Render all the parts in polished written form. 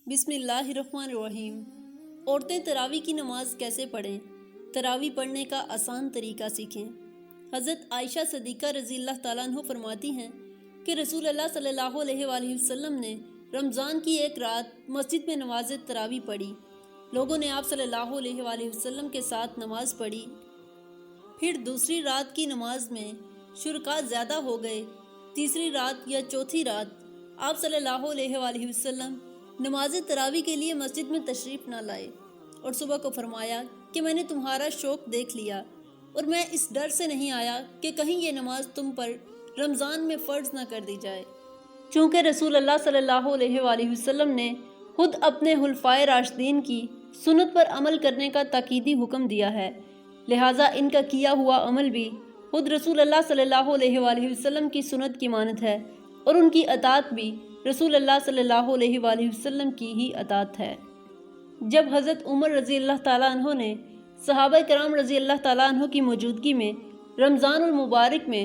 بسم اللہ الرحمن الرحیم۔ عورتیں تراویح کی نماز کیسے پڑھیں؟ تراویح پڑھنے کا آسان طریقہ سیکھیں۔ حضرت عائشہ صدیقہ رضی اللہ تعالیٰ عنہ فرماتی ہیں کہ رسول اللہ صلی اللہ علیہ وآلہ وسلم نے رمضان کی ایک رات مسجد میں نماز تراویح پڑھی۔ لوگوں نے آپ صلی اللہ علیہ وآلہ وسلم کے ساتھ نماز پڑھی۔ پھر دوسری رات کی نماز میں شرکاء زیادہ ہو گئے۔ تیسری رات یا چوتھی رات آپ صلی اللہ علیہ وآلہ وسلم نماز تراویح کے لیے مسجد میں تشریف نہ لائے اور صبح کو فرمایا کہ میں نے تمہارا شوق دیکھ لیا اور میں اس ڈر سے نہیں آیا کہ کہیں یہ نماز تم پر رمضان میں فرض نہ کر دی جائے۔ چونکہ رسول اللہ صلی اللہ علیہ وآلہ وسلم نے خود اپنے خلفائے راشدین کی سنت پر عمل کرنے کا تاکیدی حکم دیا ہے، لہٰذا ان کا کیا ہوا عمل بھی خود رسول اللہ صلی اللہ علیہ وآلہ وسلم کی سنت کی مانند ہے اور ان کی اطاعت بھی رسول اللہ صلی اللہ علیہ وآلہ وسلم کی ہی اطاعت ہے۔ جب حضرت عمر رضی اللہ تعالیٰ عنہ نے صحابہ کرام رضی اللہ تعالیٰ عنہ کی موجودگی میں رمضان المبارک میں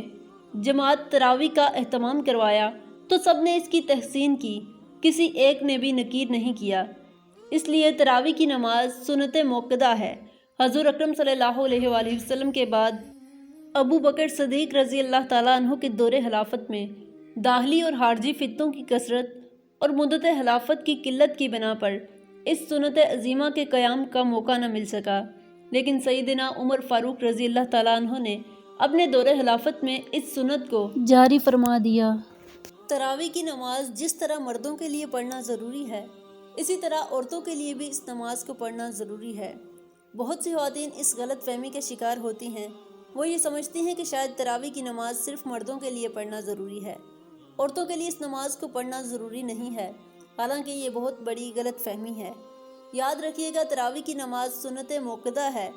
جماعت تراویح کا اہتمام کروایا تو سب نے اس کی تحسین کی، کسی ایک نے بھی نکیر نہیں کیا۔ اس لیے تراویح کی نماز سنت موقدہ ہے۔ حضور اکرم صلی اللہ علیہ وآلہ وسلم کے بعد ابو بکر صدیق رضی اللہ تعالیٰ عنہ کے دور خلافت میں داخلی اور خارجی فتنوں کی کثرت اور مدت خلافت کی قلت کی بنا پر اس سنت عظیمہ کے قیام کا موقع نہ مل سکا، لیکن سیدنا عمر فاروق رضی اللہ تعالیٰ عنہ نے اپنے دور خلافت میں اس سنت کو جاری فرما دیا۔ تراویح کی نماز جس طرح مردوں کے لیے پڑھنا ضروری ہے، اسی طرح عورتوں کے لیے بھی اس نماز کو پڑھنا ضروری ہے۔ بہت سی خواتین اس غلط فہمی کے شکار ہوتی ہیں، وہ یہ سمجھتی ہیں کہ شاید تراویح کی نماز صرف مردوں کے لیے پڑھنا ضروری ہے، عورتوں کے لیے اس نماز کو پڑھنا ضروری نہیں ہے، حالانکہ یہ بہت بڑی غلط فہمی ہے۔ یاد رکھیے گا، تراویح کی نماز سنت موقدہ ہے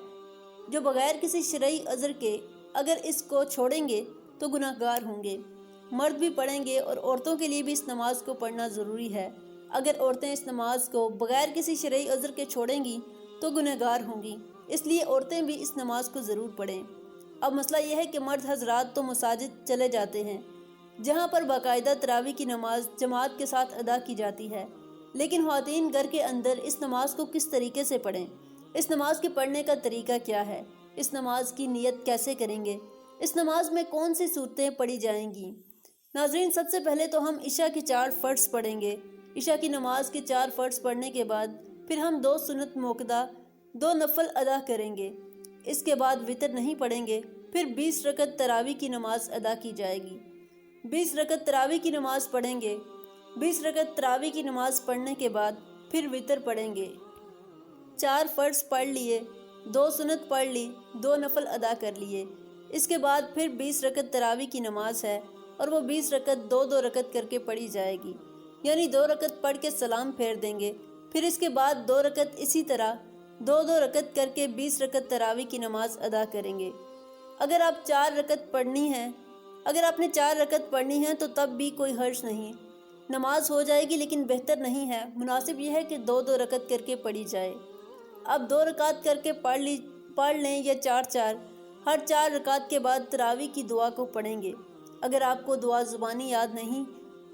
جو بغیر کسی شرعی عذر کے اگر اس کو چھوڑیں گے تو گناہ گار ہوں گے۔ مرد بھی پڑھیں گے اور عورتوں کے لیے بھی اس نماز کو پڑھنا ضروری ہے۔ اگر عورتیں اس نماز کو بغیر کسی شرعی عذر کے چھوڑیں گی تو گناہ گار ہوں گی، اس لیے عورتیں بھی اس نماز کو ضرور پڑھیں۔ اب مسئلہ یہ ہے کہ مرد حضرات تو مساجد چلے جاتے ہیں جہاں پر باقاعدہ تراویح کی نماز جماعت کے ساتھ ادا کی جاتی ہے، لیکن خواتین گھر کے اندر اس نماز کو کس طریقے سے پڑھیں؟ اس نماز کے پڑھنے کا طریقہ کیا ہے؟ اس نماز کی نیت کیسے کریں گے؟ اس نماز میں کون سی صورتیں پڑھی جائیں گی؟ ناظرین، سب سے پہلے تو ہم عشاء کے 4 فرض پڑھیں گے۔ عشاء کی نماز کے 4 فرض پڑھنے کے بعد پھر ہم 2 سنت موقدہ 2 نفل ادا کریں گے۔ اس کے بعد وتر نہیں پڑھیں گے، پھر 20 رکعت تراویح کی نماز ادا کی جائے گی۔ 20 رکعت تراویح کی نماز پڑھیں گے۔ 20 رکعت تراویح کی نماز پڑھنے کے بعد پھر وتر پڑھیں گے۔ 4 فرض پڑھ لیے، 2 سنت پڑھ لی، 2 نفل ادا کر لیے۔ اس کے بعد پھر 20 رکعت تراویح کی نماز ہے اور وہ 20 رکعت 2 رکعت کر کے پڑھی جائے گی، یعنی 2 رکعت پڑھ کے سلام پھیر دیں گے۔ پھر اس کے بعد 2 رکعت اسی طرح 2 رکعت کر کے 20 رکعت تراویح کی نماز ادا کریں گے۔ اگر آپ 4 رکعت پڑھنی ہے، اگر آپ نے 4 رکعت پڑھنی ہے تو تب بھی کوئی حرج نہیں، نماز ہو جائے گی، لیکن بہتر نہیں ہے، مناسب یہ ہے کہ 2 رکعت کر کے پڑھی جائے۔ اب 2 رکعت کر کے پڑھ لیں یا 4 ہر 4 رکعت کے بعد تراویح کی دعا کو پڑھیں گے۔ اگر آپ کو دعا زبانی یاد نہیں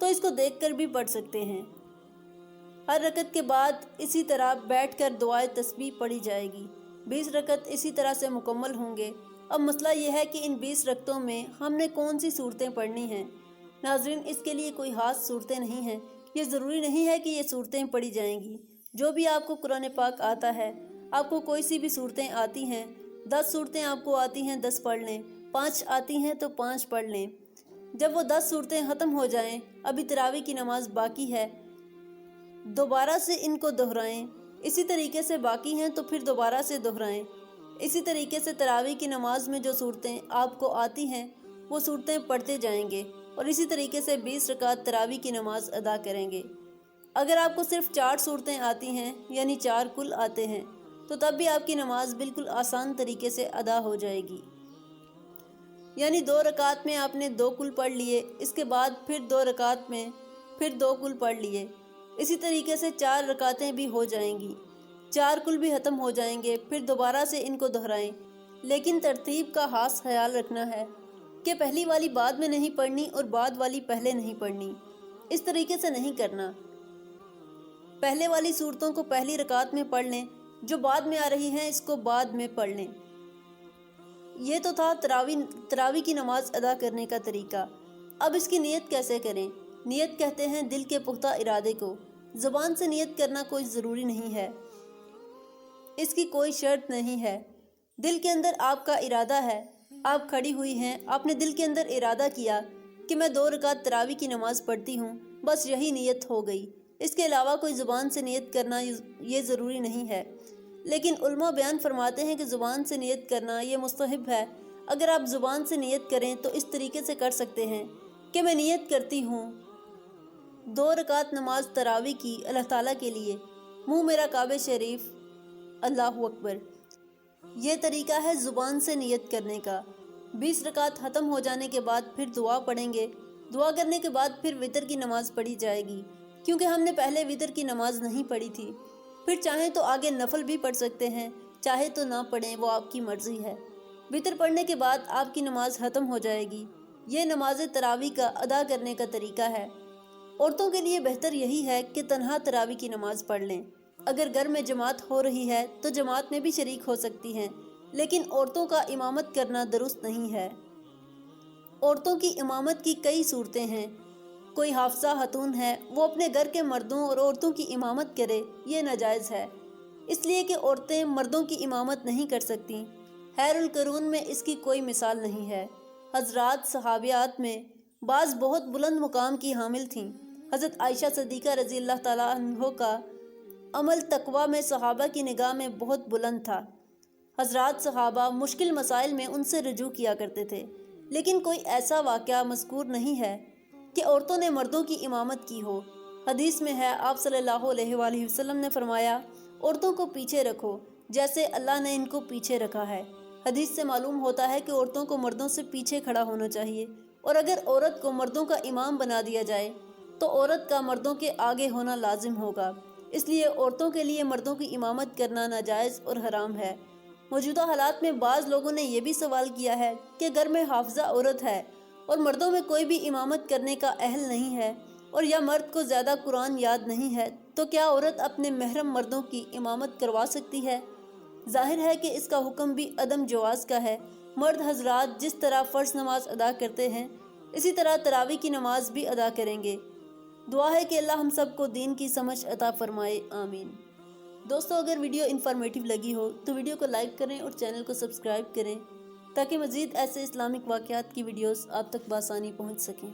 تو اس کو دیکھ کر بھی پڑھ سکتے ہیں۔ ہر رکعت کے بعد اسی طرح بیٹھ کر دعائے تسبیح پڑھی جائے گی۔ 20 رکعت اسی طرح سے مکمل ہوں گے۔ اب مسئلہ یہ ہے کہ ان 20 رکعتوں میں ہم نے کون سی صورتیں پڑھنی ہیں؟ ناظرین، اس کے لیے کوئی خاص صورتیں نہیں ہیں، یہ ضروری نہیں ہے کہ یہ صورتیں پڑھی جائیں گی۔ جو بھی آپ کو قرآن پاک آتا ہے، آپ کو کوئی سی بھی صورتیں آتی ہیں، 10 صورتیں آپ کو آتی ہیں 10 پڑھ لیں، 5 آتی ہیں تو 5 پڑھ لیں۔ جب وہ 10 صورتیں ختم ہو جائیں، ابھی تراویح کی نماز باقی ہے، دوبارہ سے ان کو دہرائیں۔ اسی طریقے سے باقی ہیں تو پھر دوبارہ سے دہرائیں۔ اسی طریقے سے تراویح کی نماز میں جو صورتیں آپ کو آتی ہیں وہ صورتیں پڑھتے جائیں گے اور اسی طریقے سے 20 رکعت تراویح کی نماز ادا کریں گے۔ اگر آپ کو صرف 4 صورتیں آتی ہیں، یعنی 4 کل آتے ہیں، تو تب بھی آپ کی نماز بالکل آسان طریقے سے ادا ہو جائے گی، یعنی 2 رکعت میں آپ نے 2 کل پڑھ لیے، اس کے بعد پھر 2 رکعت میں پھر 2 کل پڑھ لیے۔ اسی طریقے سے 4 رکعتیں بھی ہو جائیں گی، 4 کل بھی ختم ہو جائیں گے، پھر دوبارہ سے ان کو دہرائیں۔ لیکن ترتیب کا خاص خیال رکھنا ہے کہ پہلی والی بعد میں نہیں پڑھنی اور بعد والی پہلے نہیں پڑھنی، اس طریقے سے نہیں کرنا۔ پہلے والی صورتوں کو پہلی رکعت میں پڑھ لیں، جو بعد میں آ رہی ہیں اس کو بعد میں پڑھ لیں۔ یہ تو تھا تراویح کی نماز ادا کرنے کا طریقہ۔ اب اس کی نیت کیسے کریں؟ نیت کہتے ہیں دل کے پختہ ارادے کو۔ زبان سے نیت کرنا کوئی ضروری نہیں ہے، اس کی کوئی شرط نہیں ہے۔ دل کے اندر آپ کا ارادہ ہے، آپ کھڑی ہوئی ہیں، آپ نے دل کے اندر ارادہ کیا کہ میں 2 رکعت تراویح کی نماز پڑھتی ہوں، بس یہی نیت ہو گئی۔ اس کے علاوہ کوئی زبان سے نیت کرنا یہ ضروری نہیں ہے، لیکن علماء بیان فرماتے ہیں کہ زبان سے نیت کرنا یہ مستحب ہے۔ اگر آپ زبان سے نیت کریں تو اس طریقے سے کر سکتے ہیں کہ میں نیت کرتی ہوں 2 رکعت نماز تراویح کی اللہ تعالیٰ کے لیے، منہ میرا کعبہ شریف، اللہ اکبر۔ یہ طریقہ ہے زبان سے نیت کرنے کا۔ 20 رکعت ختم ہو جانے کے بعد پھر دعا پڑھیں گے۔ دعا کرنے کے بعد پھر وتر کی نماز پڑھی جائے گی، کیونکہ ہم نے پہلے وتر کی نماز نہیں پڑھی تھی۔ پھر چاہیں تو آگے نفل بھی پڑھ سکتے ہیں، چاہے تو نہ پڑھیں، وہ آپ کی مرضی ہے۔ وتر پڑھنے کے بعد آپ کی نماز ختم ہو جائے گی۔ یہ نماز تراویح کا ادا کرنے کا طریقہ ہے۔ عورتوں کے لیے بہتر یہی ہے کہ تنہا تراویح کی نماز پڑھ لیں۔ اگر گھر میں جماعت ہو رہی ہے تو جماعت میں بھی شریک ہو سکتی ہیں، لیکن عورتوں کا امامت کرنا درست نہیں ہے۔ عورتوں کی امامت کی کئی صورتیں ہیں۔ کوئی حافظہ خاتون ہے، وہ اپنے گھر کے مردوں اور عورتوں کی امامت کرے، یہ ناجائز ہے، اس لیے کہ عورتیں مردوں کی امامت نہیں کر سکتیں۔ خیر القرون میں اس کی کوئی مثال نہیں ہے۔ حضرات صحابیات میں بعض بہت بلند مقام کی حامل تھیں۔ حضرت عائشہ صدیقہ رضی اللہ تعالیٰ عنہ کا عمل تقویٰ میں صحابہ کی نگاہ میں بہت بلند تھا۔ حضرات صحابہ مشکل مسائل میں ان سے رجوع کیا کرتے تھے، لیکن کوئی ایسا واقعہ مذکور نہیں ہے کہ عورتوں نے مردوں کی امامت کی ہو۔ حدیث میں ہے، آپ صلی اللہ علیہ وآلہ وسلم نے فرمایا، عورتوں کو پیچھے رکھو جیسے اللہ نے ان کو پیچھے رکھا ہے۔ حدیث سے معلوم ہوتا ہے کہ عورتوں کو مردوں سے پیچھے کھڑا ہونا چاہیے، اور اگر عورت کو مردوں کا امام بنا دیا جائے تو عورت کا مردوں کے آگے ہونا لازم ہوگا۔ اس لیے عورتوں کے لیے مردوں کی امامت کرنا ناجائز اور حرام ہے۔ موجودہ حالات میں بعض لوگوں نے یہ بھی سوال کیا ہے کہ گھر میں حافظہ عورت ہے اور مردوں میں کوئی بھی امامت کرنے کا اہل نہیں ہے، اور یا مرد کو زیادہ قرآن یاد نہیں ہے، تو کیا عورت اپنے محرم مردوں کی امامت کروا سکتی ہے؟ ظاہر ہے کہ اس کا حکم بھی عدم جواز کا ہے۔ مرد حضرات جس طرح فرض نماز ادا کرتے ہیں، اسی طرح تراویح کی نماز بھی ادا کریں گے۔ دعا ہے کہ اللہ ہم سب کو دین کی سمجھ عطا فرمائے، آمین۔ دوستو، اگر ویڈیو انفارمیٹیو لگی ہو تو ویڈیو کو لائک کریں اور چینل کو سبسکرائب کریں، تاکہ مزید ایسے اسلامک واقعات کی ویڈیوز آپ تک بآسانی پہنچ سکیں۔